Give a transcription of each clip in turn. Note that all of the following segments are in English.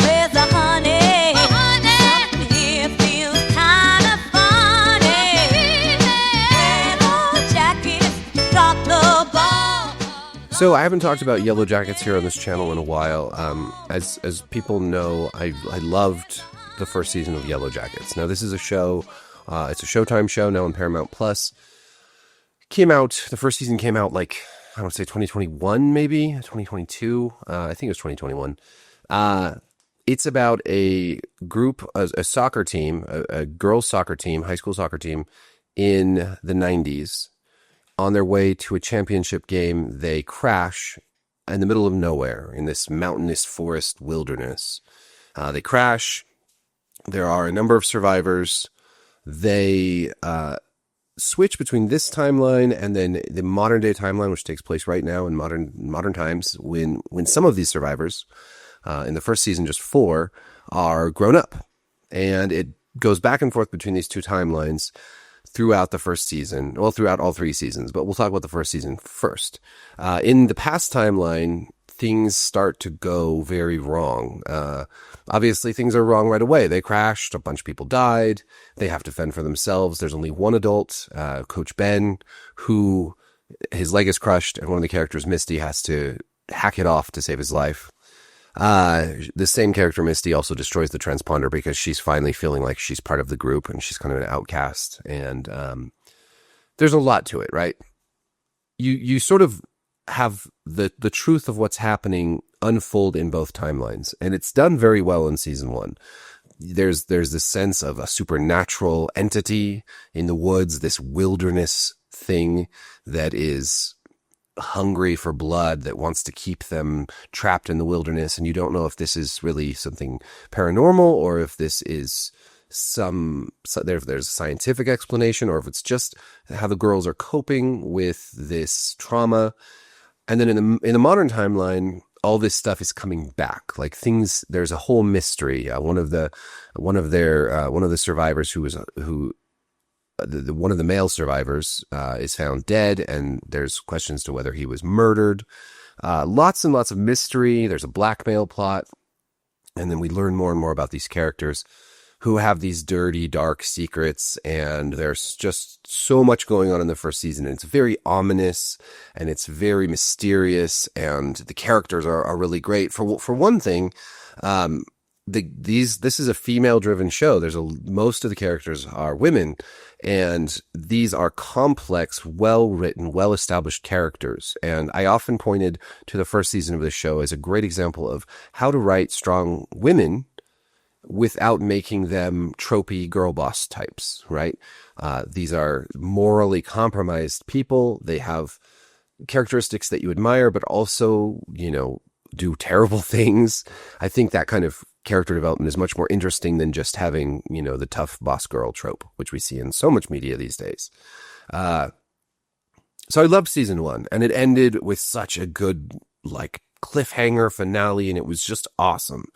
Where's the honey? Something here feels kind of funny. Yellowjackets dropped the ball. So I haven't talked about Yellowjackets here on this channel in a while. As people know, I loved the first season of Yellowjackets. Now this is a show, it's a Showtime show now on Paramount Plus. The first season came out like, I would say 2021 maybe, 2022. I think it was 2021. It's about a group, a soccer team, a girls soccer team, high school soccer team in the 90s. On their way to a championship game, they crash in the middle of nowhere in this mountainous forest wilderness. They crash. There are a number of survivors. They switch between this timeline and then the modern day timeline, which takes place right now in modern times, when some of these survivors, in the first season, just 4, are grown up. And it goes back and forth between these two timelines throughout the first season, well, throughout all 3 seasons, but we'll talk about the first season first. In the past timeline, things start to go very wrong. Obviously, things are wrong right away. They crashed, a bunch of people died, they have to fend for themselves. There's only one adult, Coach Ben, who his leg is crushed, and one of the characters, Misty, has to hack it off to save his life. The same character, Misty, also destroys the transponder because she's finally feeling like she's part of the group and she's kind of an outcast. And there's a lot to it, right? You sort of have the truth of what's happening unfold in both timelines, and it's done very well in season 1. There's this sense of a supernatural entity in the woods, this wilderness thing that is hungry for blood, that wants to keep them trapped in the wilderness, and you don't know if this is really something paranormal or if this is there's a scientific explanation, or if it's just how the girls are coping with this trauma. And then in the modern timeline, all this stuff is coming back. Like there's a whole mystery. One of the survivors one of the male survivors is found dead, and there's questions to whether he was murdered. Lots and lots of mystery. There's a blackmail plot, and then we learn more and more about these characters who have these dirty, dark secrets, and there's just so much going on in the first season. And it's very ominous, and it's very mysterious, and the characters are really great. For one thing, this is a female-driven show. Most of the characters are women, and these are complex, well-written, well-established characters. And I often pointed to the first season of this show as a great example of how to write strong women without making them tropey girl boss types, right? These are morally compromised people. They have characteristics that you admire, but also, do terrible things. I think that kind of character development is much more interesting than just having, the tough boss girl trope, which we see in so much media these days. So I loved season 1, and it ended with such a good, cliffhanger finale, and it was just awesome.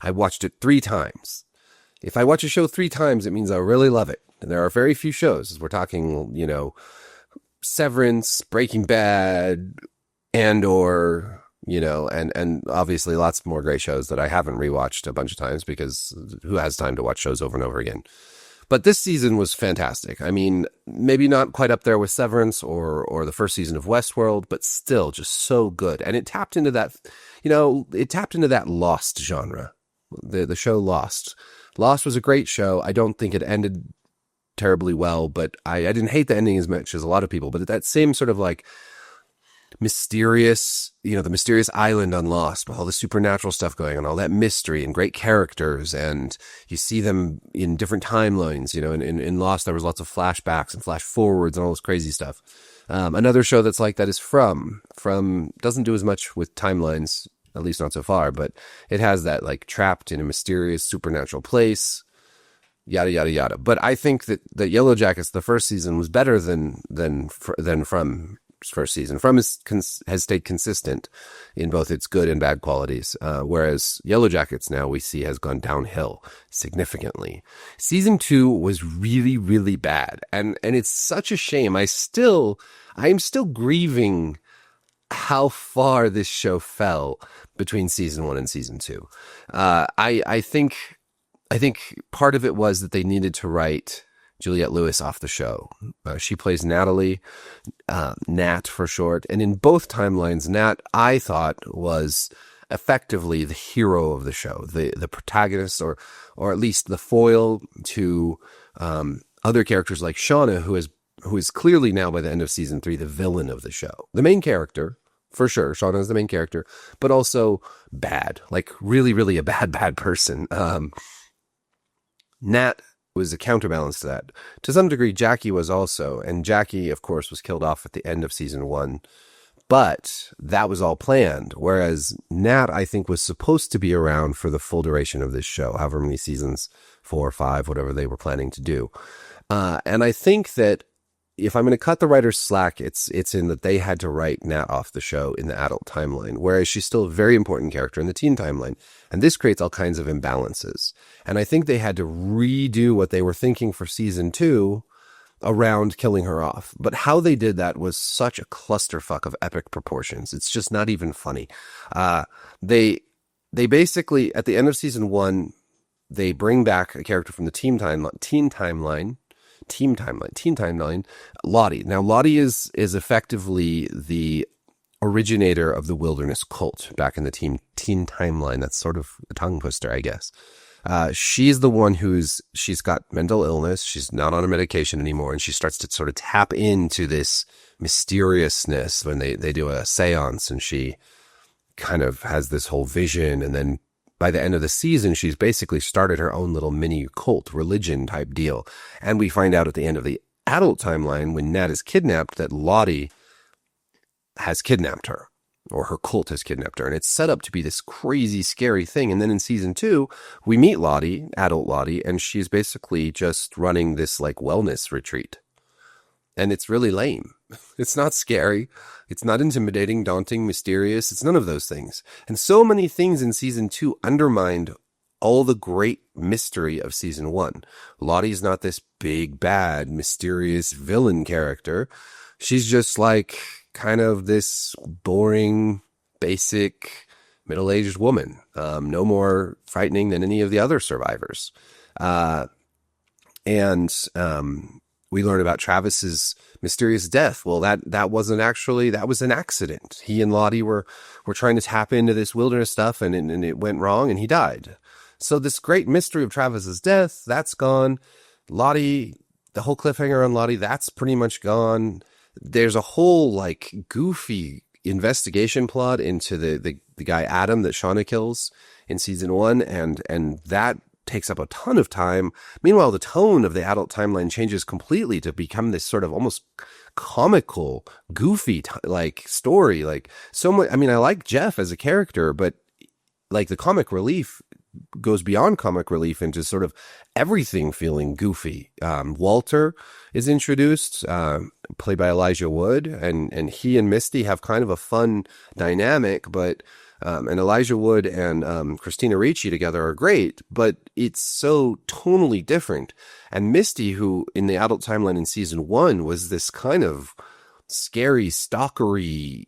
I watched it 3 times. If I watch a show 3 times, it means I really love it. And there are very few shows. We're talking, Severance, Breaking Bad, Andor, and obviously lots more great shows that I haven't rewatched a bunch of times, because who has time to watch shows over and over again? But this season was fantastic. I mean, maybe not quite up there with Severance or the first season of Westworld, but still just so good. And it tapped into that, Lost genre. The show Lost. Lost was a great show. I don't think it ended terribly well, but I didn't hate the ending as much as a lot of people. But that same sort of mysterious, the mysterious island on Lost, with all the supernatural stuff going on, all that mystery and great characters, and you see them in different timelines. In Lost there was lots of flashbacks and flash forwards and all this crazy stuff. Another show that's like that is From. From doesn't do as much with timelines, at least not so far, but it has that trapped in a mysterious supernatural place, yada yada yada. But I think that Yellowjackets, the first season, was better than From first season. From has stayed consistent in both its good and bad qualities, whereas Yellowjackets now we see has gone downhill significantly. Season 2 was really, really bad, and it's such a shame. I'm still grieving how far this show fell between season 1 and season 2. I think part of it was that they needed to write Juliette Lewis off the show. She plays Natalie, Nat for short. And in both timelines, Nat, I thought, was effectively the hero of the show, the protagonist, or at least the foil to other characters like Shauna, who is clearly now by the end of season 3 the villain of the show. The main character, for sure, Shauna is the main character, but also bad, like really, really a bad person. Nat was a counterbalance to that. To some degree, Jackie was also, and Jackie, of course, was killed off at the end of season 1, but that was all planned. Whereas Nat, I think, was supposed to be around for the full duration of this show, however many seasons, 4 or 5, whatever they were planning to do. And I think that if I'm going to cut the writers slack, it's in that they had to write Nat off the show in the adult timeline, whereas she's still a very important character in the teen timeline. And this creates all kinds of imbalances. And I think they had to redo what they were thinking for season 2 around killing her off. But how they did that was such a clusterfuck of epic proportions. It's just not even funny. They basically, at the end of season 1, they bring back a character from the teen timeline, Lottie. Now, Lottie is effectively the originator of the wilderness cult back in the teen timeline. That's sort of a tongue twister, I guess. She's the one she's got mental illness. She's not on a medication anymore. And she starts to sort of tap into this mysteriousness when they do a seance, and she kind of has this whole vision. And then by the end of the season, she's basically started her own little mini cult religion type deal. And we find out at the end of the adult timeline, when Nat is kidnapped, that Lottie has kidnapped her, or her cult has kidnapped her. And it's set up to be this crazy, scary thing. And then in season 2, we meet Lottie, adult Lottie, and she's basically just running this like wellness retreat. And it's really lame. It's not scary. It's not intimidating, daunting, mysterious. It's none of those things. And so many things in season 2 undermined all the great mystery of season 1. Lottie's not this big, bad, mysterious villain character. She's just like kind of this boring, basic, middle-aged woman. No more frightening than any of the other survivors. We learned about Travis's mysterious death. Well, that wasn't actually, that was an accident. He and Lottie were trying to tap into this wilderness stuff, and it went wrong, and he died. So this great mystery of Travis's death, that's gone. Lottie, the whole cliffhanger on Lottie, that's pretty much gone. There's a whole like goofy investigation plot into the guy Adam that Shauna kills in season 1, and that takes up a ton of time. Meanwhile, the tone of the adult timeline changes completely to become this sort of almost comical, goofy like story. Like so much. I mean, I like Jeff as a character, but like the comic relief goes beyond comic relief into sort of everything feeling goofy. Walter is introduced, played by Elijah Wood, and he and Misty have kind of a fun dynamic, but and Elijah Wood and Christina Ricci together are great, but it's so tonally different. And Misty, who in the adult timeline in season 1 was this kind of scary, stalkery,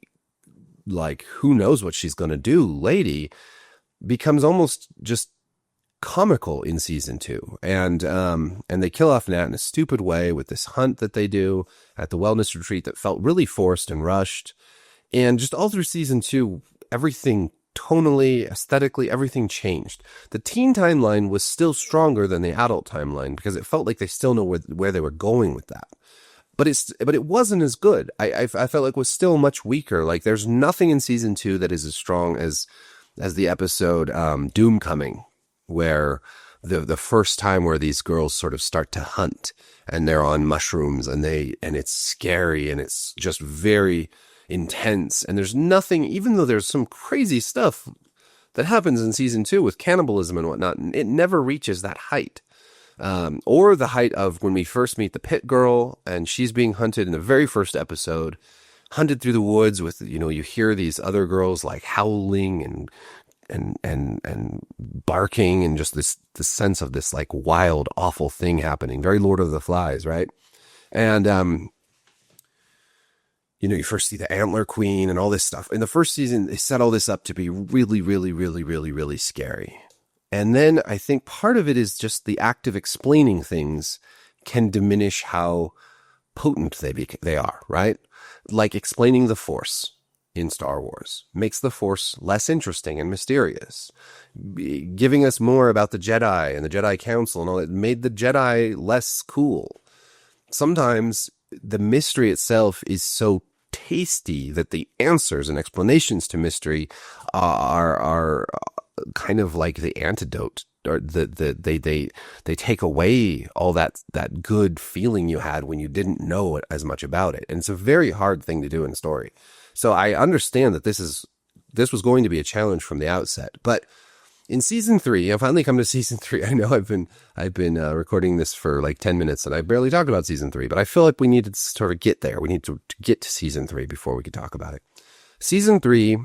like who knows what she's going to do lady, becomes almost just comical in season 2. And they kill off Nat in a stupid way with this hunt that they do at the wellness retreat that felt really forced and rushed. And just all through season 2, everything tonally, aesthetically, everything changed. The teen timeline was still stronger than the adult timeline because it felt like they still know where they were going with that. But it wasn't as good. I felt like it was still much weaker. Like there's nothing in season 2 that is as strong as the episode Doom Coming, where the first time where these girls sort of start to hunt and they're on mushrooms and it's scary and it's just very intense, and there's nothing, even though there's some crazy stuff that happens in season 2 with cannibalism and whatnot, it never reaches that height. Or the height of when we first meet the pit girl and she's being hunted in the very first episode, hunted through the woods with, you hear these other girls like howling and barking, and just the sense of this like wild, awful thing happening. Very Lord of the Flies, right? And, you first see the Antler Queen and all this stuff. In the first season, they set all this up to be really, really, really, really, really scary. And then I think part of it is just the act of explaining things can diminish how potent they are, right? Like explaining the Force in Star Wars makes the Force less interesting and mysterious. Giving us more about the Jedi and the Jedi Council and all that made the Jedi less cool. Sometimes the mystery itself is so tasty that the answers and explanations to mystery are kind of like the antidote, or they take away all that good feeling you had when you didn't know as much about it. And it's a very hard thing to do in a story. So I understand that this was going to be a challenge from the outset. But in season 3, I've finally come to season 3. I know I've been recording this for like 10 minutes and I barely talked about season 3, but I feel like we need to sort of get there. We need to get to season 3 before we can talk about it. Season 3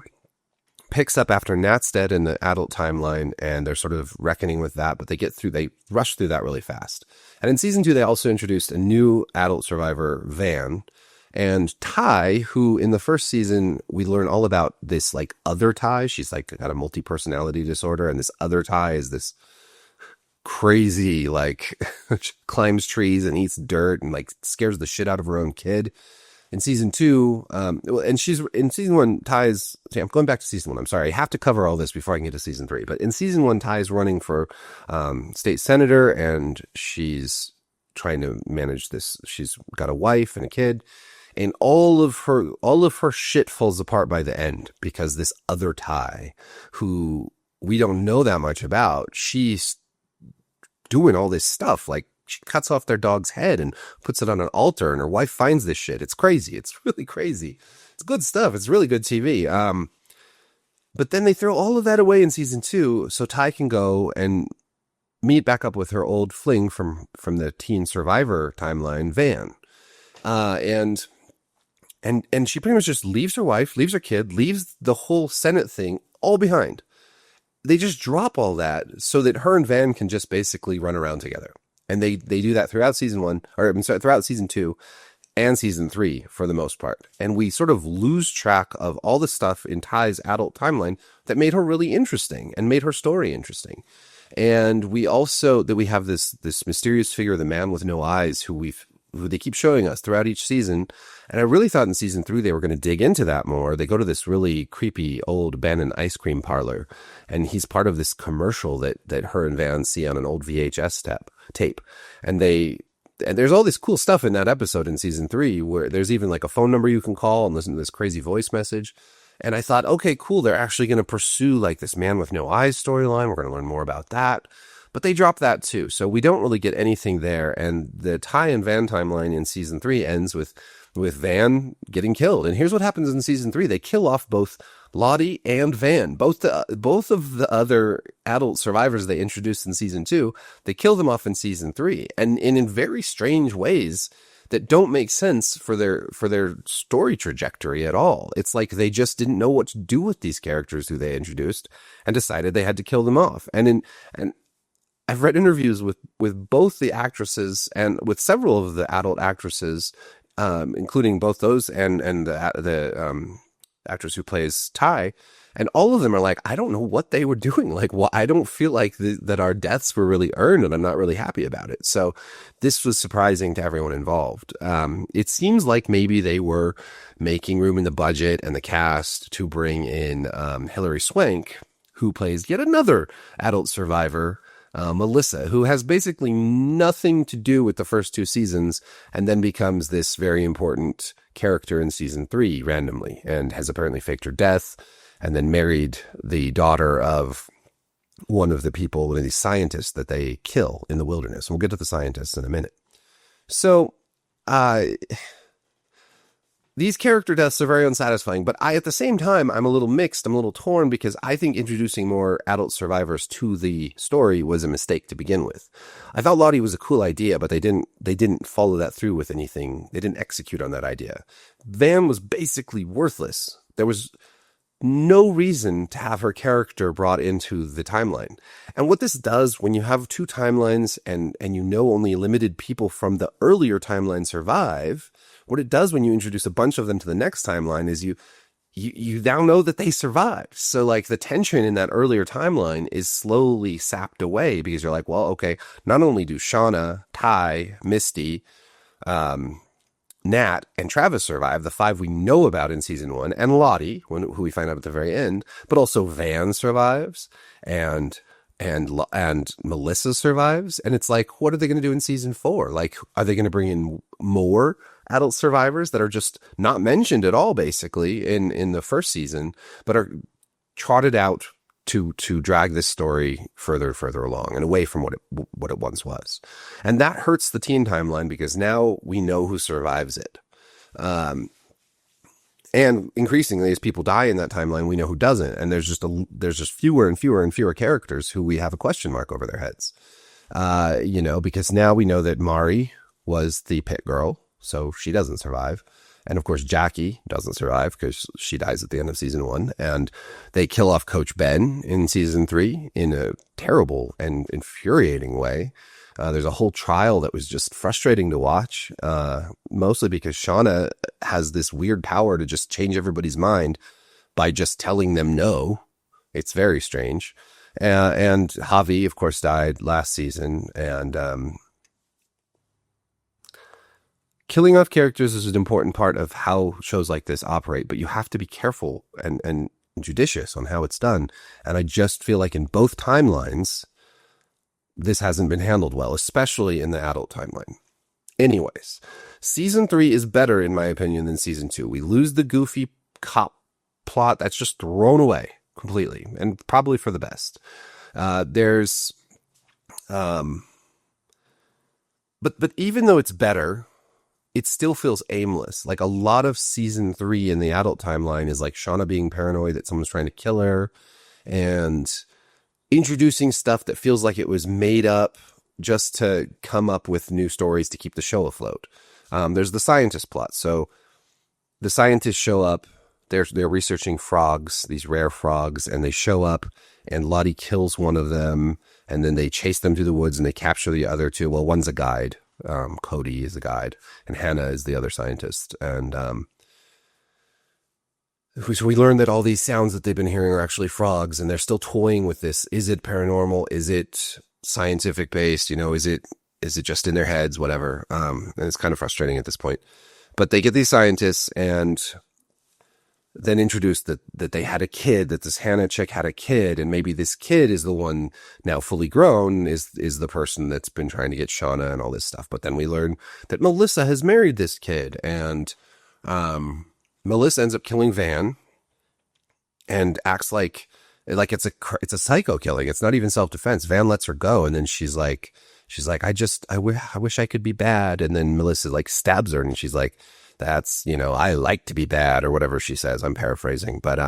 picks up after Nat's dead in the adult timeline, and they're sort of reckoning with that, but they rush through that really fast. And in season 2, they also introduced a new adult survivor, Van, and Ty, who in the first season, we learn all about this like other Ty. She's like got a multi-personality disorder, and this other Ty is this crazy, like climbs trees and eats dirt and like scares the shit out of her own kid. In season 2, and she's in season 1, Ty's, I'm going back to season 1. I'm sorry. I have to cover all this before I can get to season 3. But in season 1, Ty's running for state senator, and she's trying to manage this. She's got a wife and a kid, and all of her shit falls apart by the end because this other Ty, who we don't know that much about, she's doing all this stuff, like she cuts off their dog's head and puts it on an altar, and her wife finds this shit. It's crazy. It's really crazy. It's good stuff. It's really good TV. But then they throw all of that away in season 2, so Ty can go and meet back up with her old fling from the teen survivor timeline, Van. And she pretty much just leaves her wife, leaves her kid, leaves the whole Senate thing all behind. They just drop all that so that her and Van can just basically run around together. And they do that throughout season 1, or I'm sorry, throughout season 2 and season 3 for the most part. And we sort of lose track of all the stuff in Ty's adult timeline that made her really interesting and made her story interesting. And we also, that we have this mysterious figure, the man with no eyes, who they keep showing us throughout each season. And I really thought in season 3 they were going to dig into that more. They go to this really creepy old abandoned ice cream parlor, and he's part of this commercial that her and Van see on an old VHS tape. And there's all this cool stuff in that episode in season 3 where there's even like a phone number you can call and listen to this crazy voice message. And I thought, okay, cool. They're actually going to pursue like this man with no eyes storyline. We're going to learn more about that. But they dropped that too. So we don't really get anything there. And the Ty and Van timeline in season 3 ends with Van getting killed. And here's what happens in season 3. They kill off both Lottie and Van, both of the other adult survivors they introduced in season 2. They kill them off in season 3. And in very strange ways that don't make sense for their story trajectory at all. It's like they just didn't know what to do with these characters who they introduced and decided they had to kill them off. And I've read interviews with both the actresses and with several of the adult actresses, including both those and the actress who plays Ty, and all of them are like, I don't know what they were doing. Like, well, I don't feel like that our deaths were really earned, and I'm not really happy about it. So this was surprising to everyone involved. It seems like maybe they were making room in the budget and the cast to bring in Hilary Swank, who plays yet another adult survivor, Melissa, who has basically nothing to do with the first 2 seasons and then becomes this very important character in season 3 randomly, and has apparently faked her death and then married the daughter of one of these scientists that they kill in the wilderness. And we'll get to the scientists in a minute. So, these character deaths are very unsatisfying, but at the same time, I'm a little mixed. I'm a little torn because I think introducing more adult survivors to the story was a mistake to begin with. I thought Lottie was a cool idea, but they didn't follow that through with anything. They didn't execute on that idea. Van was basically worthless. There was no reason to have her character brought into the timeline. And what this does when you have 2 timelines and only limited people from the earlier timeline survive, what it does when you introduce a bunch of them to the next timeline is you now know that they survived. So like the tension in that earlier timeline is slowly sapped away because you're like, well, okay, not only do Shauna, Ty, Misty, Nat, and Travis survive, the 5 we know about in season 1, and Lottie, who we find out at the very end, but also Van survives, and Melissa survives, and it's like, what are they going to do in season 4? Like, are they going to bring in more adult survivors that are just not mentioned at all, basically, in the first season, but are trotted out to drag this story further and further along and away from what it once was? And that hurts the teen timeline because now we know who survives it. And increasingly, as people die in that timeline, we know who doesn't. And there's just fewer and fewer and fewer characters who we have a question mark over their heads. Because now we know that Mari was the pit girl, so she doesn't survive. And of course, Jackie doesn't survive because she dies at the end of season 1. And they kill off Coach Ben in season 3 in a terrible and infuriating way. There's a whole trial that was just frustrating to watch, mostly because Shauna has this weird power to just change everybody's mind by just telling them no. It's very strange. And Javi, of course, died last season. And killing off characters is an important part of how shows like this operate, but you have to be careful and judicious on how it's done. And I just feel like in both timelines, this hasn't been handled well, especially in the adult timeline. Anyways, season 3 is better, in my opinion, than season 2. We lose the goofy cop plot that's just thrown away completely, and probably for the best. But even though it's better, it still feels aimless. Like a lot of season 3 in the adult timeline is like Shauna being paranoid that someone's trying to kill her, and introducing stuff that feels like it was made up just to come up with new stories to keep the show afloat. There's the scientist plot. So the scientists show up, they're researching frogs, these rare frogs, and they show up and Lottie kills one of them, and then they chase them through the woods and they capture the other 2. Well, one's a guide. Cody is a guide, and Hannah is the other scientist. And so we learned that all these sounds that they've been hearing are actually frogs, and they're still toying with this. Is it paranormal? Is it scientific based? Is it just in their heads? Whatever. And it's kind of frustrating at this point. But they get these scientists and then introduce that they had a kid, that this Hannah chick had a kid, and maybe this kid is the one now fully grown, is the person that's been trying to get Shauna and all this stuff. But then we learn that Melissa has married this kid, and Melissa ends up killing Van and acts like it's a psycho killing. It's not even self-defense. Van lets her go, and then she's like, I wish I could be bad. And then Melissa like stabs her, and she's like, that's, I like to be bad, or whatever she says. I'm paraphrasing, but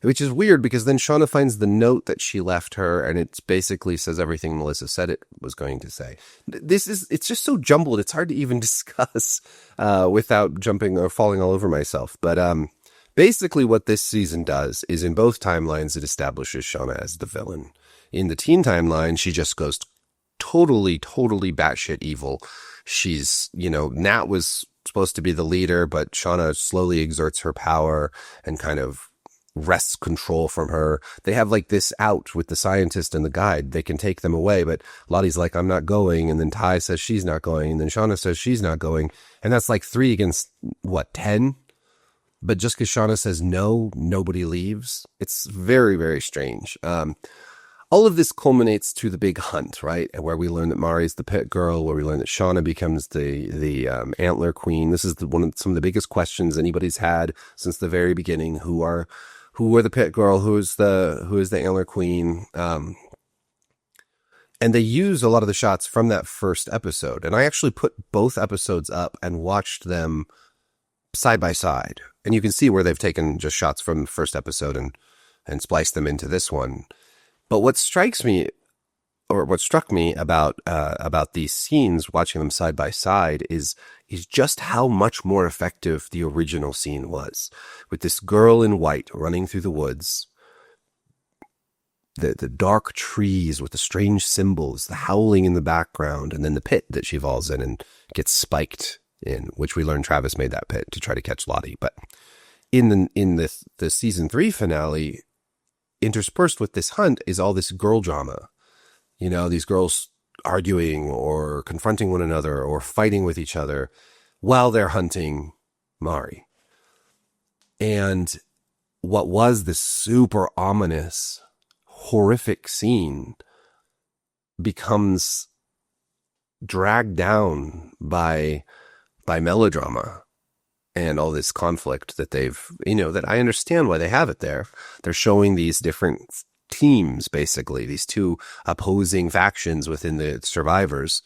which is weird because then Shauna finds the note that she left her, and it basically says everything Melissa said it was going to say. It's just so jumbled. It's hard to even discuss without jumping or falling all over myself. But basically what this season does is in both timelines, it establishes Shauna as the villain. In the teen timeline, she just goes totally batshit evil. She's, Nat was supposed to be the leader, but Shauna slowly exerts her power and kind of wrests control from her. They have like this out with the scientist and the guide. They can take them away, but Lottie's like, I'm not going. And then Ty says she's not going. And then Shauna says she's not going. And that's like 3 against 10? But just because Shauna says no, nobody leaves. It's very, very strange. All of this culminates to the big hunt, right? Where we learn that Mari's the pit girl, where we learn that Shauna becomes the antler queen. This is some of the biggest questions anybody's had since the very beginning. Who are the pit girl? Who is the antler queen? And they use a lot of the shots from that first episode. And I actually put both episodes up and watched them side by side. And you can see where they've taken just shots from the first episode and spliced them into this one. But what struck me about these scenes, watching them side by side, is just how much more effective the original scene was, with this girl in white running through the woods, the dark trees with the strange symbols, the howling in the background, and then the pit that she falls in and gets spiked in which we learned Travis made that pit to try to catch Lottie. But in the season 3 finale, interspersed with this hunt is all this girl drama. You know, these girls arguing or confronting one another or fighting with each other while they're hunting Mari. And what was this super ominous, horrific scene becomes dragged down by melodrama and all this conflict that they've, you know, that I understand why they have it there. They're showing these different teams, basically, these two opposing factions within the survivors.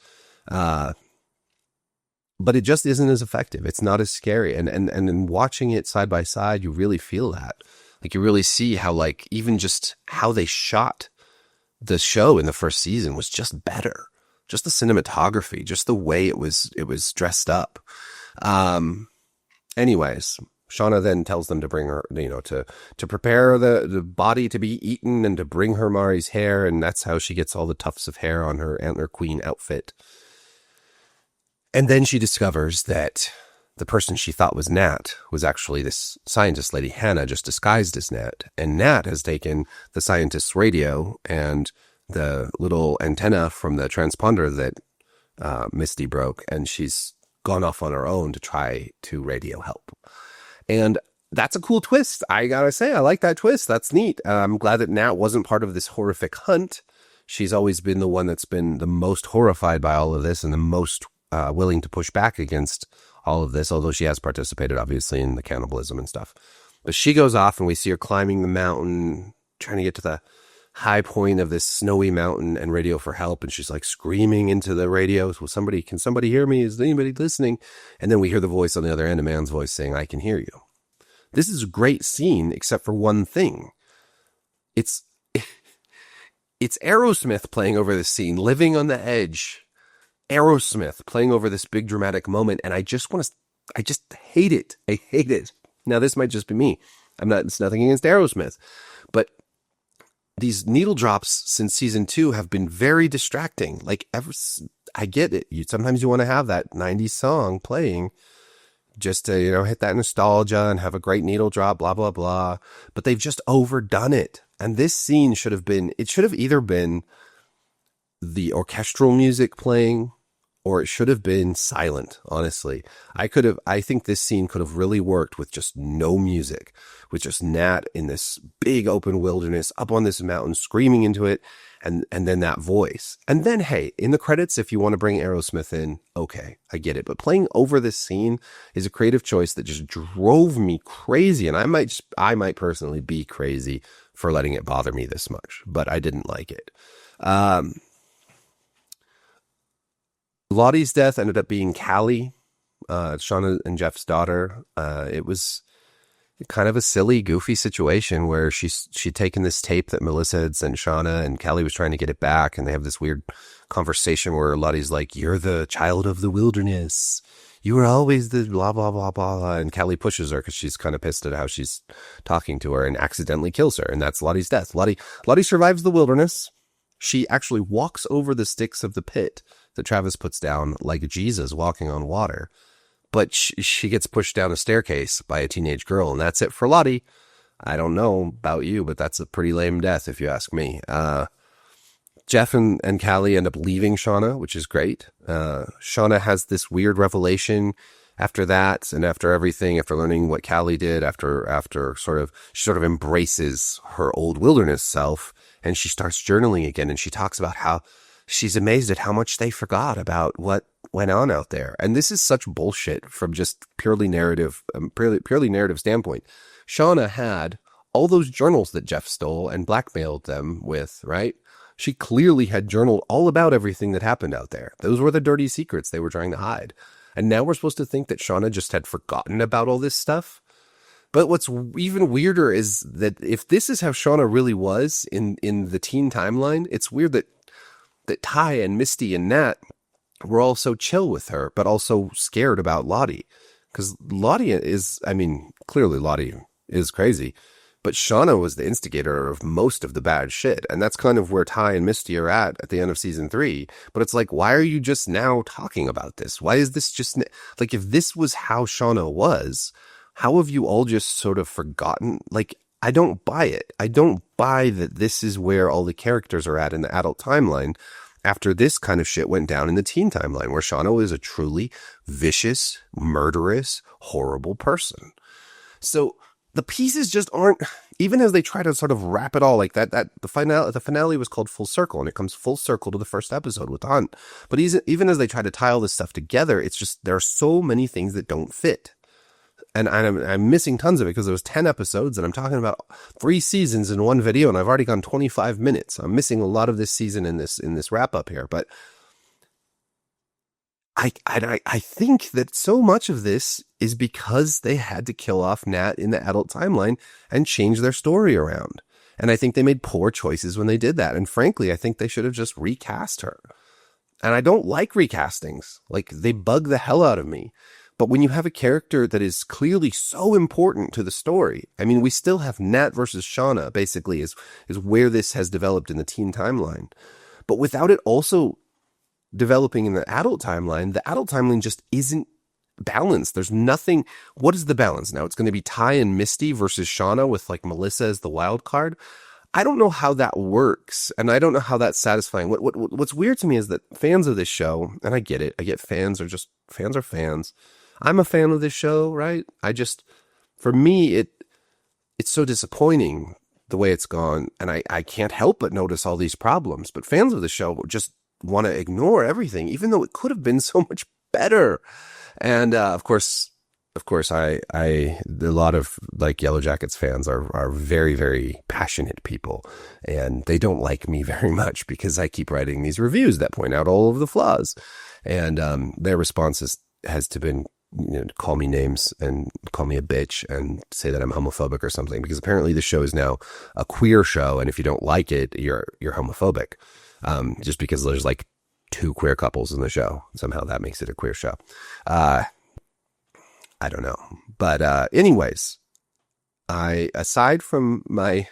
But it just isn't as effective. It's not as scary. And in watching it side by side, you really feel that. Like, you really see how, like, even just how they shot the show in the first season was just better. Just the cinematography, just the way it was dressed up. Anyways, Shauna then tells them to bring her, you know, to prepare the body to be eaten and to bring her Mari's hair. And that's how she gets all the tufts of hair on her Antler Queen outfit. And then she discovers that the person she thought was Nat was actually this scientist lady, Hannah, just disguised as Nat. And Nat has taken the scientist's radio and the little antenna from the transponder that Misty broke, and she's gone off on her own to try to radio help. And that's a cool twist. I gotta say, I like that twist. That's neat. I'm glad that Nat wasn't part of this horrific hunt. She's always been the one that's been the most horrified by all of this and the most willing to push back against all of this, although she has participated, obviously, in the cannibalism and stuff. But she goes off, and we see her climbing the mountain, trying to get to the high point of this snowy mountain and radio for help. And she's like screaming into the radio. Can somebody hear me? Is anybody listening? And then we hear the voice on the other end, a man's voice saying, I can hear you. This is a great scene, except for one thing. It's Aerosmith playing over this scene, Living on the Edge. Aerosmith playing over this big dramatic moment. And I just hate it. I hate it. Now, this might just be me. It's nothing against Aerosmith, but these needle drops since season 2 have been very distracting. I get it. Sometimes you want to have that 90s song playing just to, you know, hit that nostalgia and have a great needle drop, blah, blah, blah. But they've just overdone it. And this scene should have either been the orchestral music playing, or it should have been silent, honestly. I think this scene could have really worked with just no music, with just Nat in this big open wilderness up on this mountain screaming into it, and then that voice. And then, hey, in the credits, if you want to bring Aerosmith in, okay, I get it. But playing over this scene is a creative choice that just drove me crazy. And I might personally be crazy for letting it bother me this much, but I didn't like it. Lottie's death ended up being Callie, Shauna and Jeff's daughter. It was kind of a silly, goofy situation where she'd taken this tape that Melissa had sent Shauna, and Callie was trying to get it back, and they have this weird conversation where Lottie's like, "You're the child of the wilderness. You were always the blah, blah, blah, blah." And Callie pushes her because she's kind of pissed at how she's talking to her and accidentally kills her. And that's Lottie's death. Lottie survives the wilderness. She actually walks over the sticks of the pit that Travis puts down like Jesus walking on water. But she gets pushed down a staircase by a teenage girl, and that's it for Lottie. I don't know about you, but that's a pretty lame death if you ask me. Jeff and Callie end up leaving Shauna, which is great. Shauna has this weird revelation after that, and after everything, after learning what Callie did, after she sort of embraces her old wilderness self, and she starts journaling again, and she talks about how she's amazed at how much they forgot about what went on out there. And this is such bullshit from just purely narrative standpoint. Shauna had all those journals that Jeff stole and blackmailed them with, right? She clearly had journaled all about everything that happened out there. Those were the dirty secrets they were trying to hide. And now we're supposed to think that Shauna just had forgotten about all this stuff. But what's even weirder is that if this is how Shauna really was in the teen timeline, it's weird that Ty and Misty and Nat were all so chill with her, but also scared about Lottie. Because Lottie clearly Lottie is crazy, But Shauna was the instigator of most of the bad shit. And that's kind of where Ty and Misty are at the end of season 3. But it's like, why are you just now talking about this? Why is this just like, if this was how Shauna was, how have you all just sort of forgotten? Like, I don't buy it. I don't buy that this is where all the characters are at in the adult timeline after this kind of shit went down in the teen timeline, where Shauna is a truly vicious, murderous, horrible person. So the pieces just aren't, even as they try to sort of wrap it all like that, the finale was called Full Circle, and it comes full circle to the first episode with the hunt. But even as they try to tie all this stuff together, it's just, there are so many things that don't fit. And I'm missing tons of it because there was 10 episodes, and I'm talking about 3 seasons in one video, and I've already gone 25 minutes. I'm missing a lot of this season in this wrap up here, but I think that so much of this is because they had to kill off Nat in the adult timeline and change their story around. And I think they made poor choices when they did that. And frankly, I think they should have just recast her. And I don't like recastings. Like, they bug the hell out of me. But when you have a character that is clearly so important to the story, I mean, we still have Nat versus Shauna, basically, is where this has developed in the teen timeline. But without it also developing in the adult timeline just isn't balanced. There's nothing. What is the balance now? It's going to be Ty and Misty versus Shauna with like Melissa as the wild card. I don't know how that works, and I don't know how that's satisfying. What's weird to me is that fans of this show, and I get it. I get fans are fans. I'm a fan of this show, right? For me, it's so disappointing the way it's gone, and I can't help but notice all these problems. But fans of the show just want to ignore everything, even though it could have been so much better. And of course, a lot of like Yellowjackets fans are very, very passionate people, and they don't like me very much because I keep writing these reviews that point out all of the flaws. And their response has to been, call me names and call me a bitch and say that I'm homophobic or something, because apparently the show is now a queer show, and if you don't like it, you're homophobic. Just because there's like 2 queer couples in the show, somehow that makes it a queer show. I don't know. But anyways, aside from my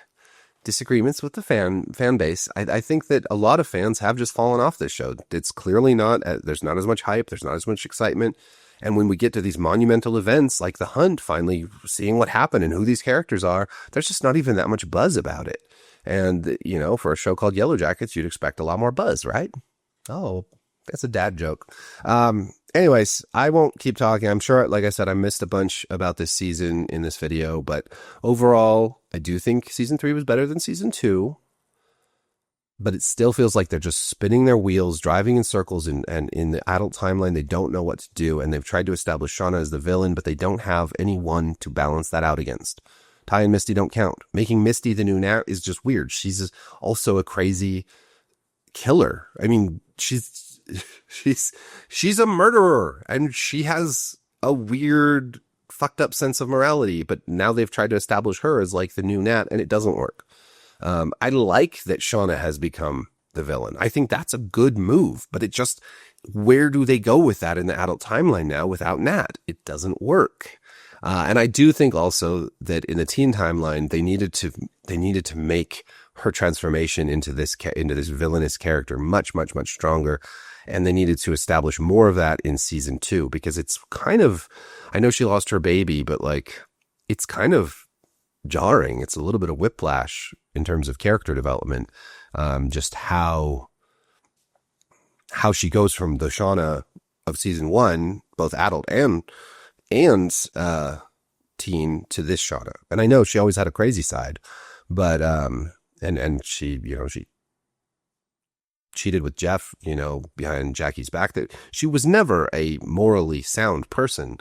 disagreements with the fan base, I think that a lot of fans have just fallen off this show. It's clearly not, there's not as much hype, there's not as much excitement. And when we get to these monumental events like the hunt, finally seeing what happened and who these characters are, there's just not even that much buzz about it. And, for a show called Yellowjackets, you'd expect a lot more buzz, right? Oh, that's a dad joke. Anyways, I won't keep talking. I'm sure, like I said, I missed a bunch about this season in this video, but overall, I do think season 3 was better than season 2, but it still feels like they're just spinning their wheels, driving in circles, and in the adult timeline, they don't know what to do, and they've tried to establish Shauna as the villain, but they don't have anyone to balance that out against. Ty and Misty don't count. Making Misty the new Nat is just weird. She's also a crazy killer. I mean, she's a murderer, and she has a weird, fucked up sense of morality. But now they've tried to establish her as like the new Nat, and it doesn't work. I like that Shauna has become the villain. I think that's a good move, but where do they go with that in the adult timeline now without Nat? It doesn't work. And I do think also that in the teen timeline, they needed to make her transformation into this villainous character much, much, much stronger. And they needed to establish more of that in season 2, because it's kind of, I know she lost her baby, but like, it's kind of jarring. It's a little bit of whiplash in terms of character development. Just how she goes from the Shauna of season 1, both adult and teen, to this Shauna. And I know she always had a crazy side, but and she she cheated with Jeff behind Jackie's back. That she was never a morally sound person,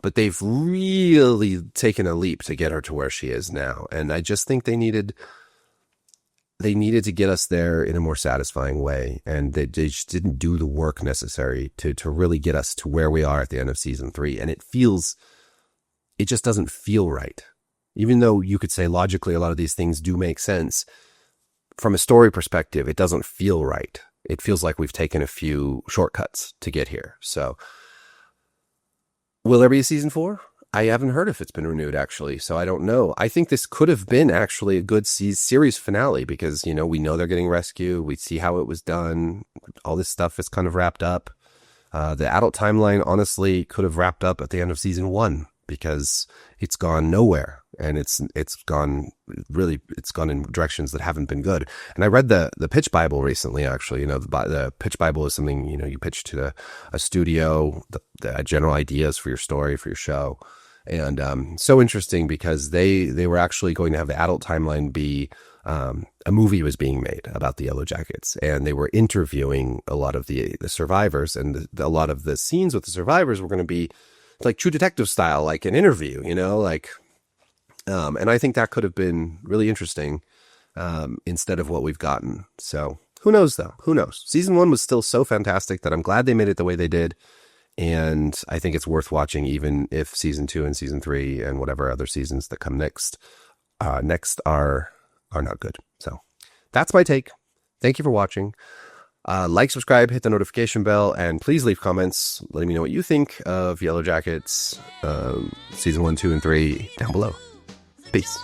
but they've really taken a leap to get her to where she is now. And I just think they needed to get us there in a more satisfying way, and they just didn't do the work necessary to really get us to where we are at the end of season 3. And it just doesn't feel right. Even though you could say logically a lot of these things do make sense, from a story perspective, it doesn't feel right. It feels like we've taken a few shortcuts to get here. So will there be a season 4? I haven't heard if it's been renewed, actually, so I don't know. I think this could have been actually a good series finale because, you know, we know they're getting rescued. We see how it was done. All this stuff is kind of wrapped up. The adult timeline, honestly, could have wrapped up at the end of season 1 because it's gone nowhere. And it's gone in directions that haven't been good. And I read the pitch Bible recently, actually. You know, the pitch Bible is something, you know, you pitch to a studio, the general ideas for your story, for your show. And so interesting because they were actually going to have the adult timeline be a movie was being made about the Yellowjackets. And they were interviewing a lot of the survivors. And a lot of the scenes with the survivors were going to be like True Detective style, like an interview, you know, like... and I think that could have been really interesting instead of what we've gotten. So who knows, though? Who knows? Season 1 was still so fantastic that I'm glad they made it the way they did. And I think it's worth watching, even if season 2 and season 3 and whatever other seasons that come next are not good. So that's my take. Thank you for watching. Like, subscribe, hit the notification bell, and please leave comments letting me know what you think of Yellowjackets season 1, 2, and 3 down below. Peace.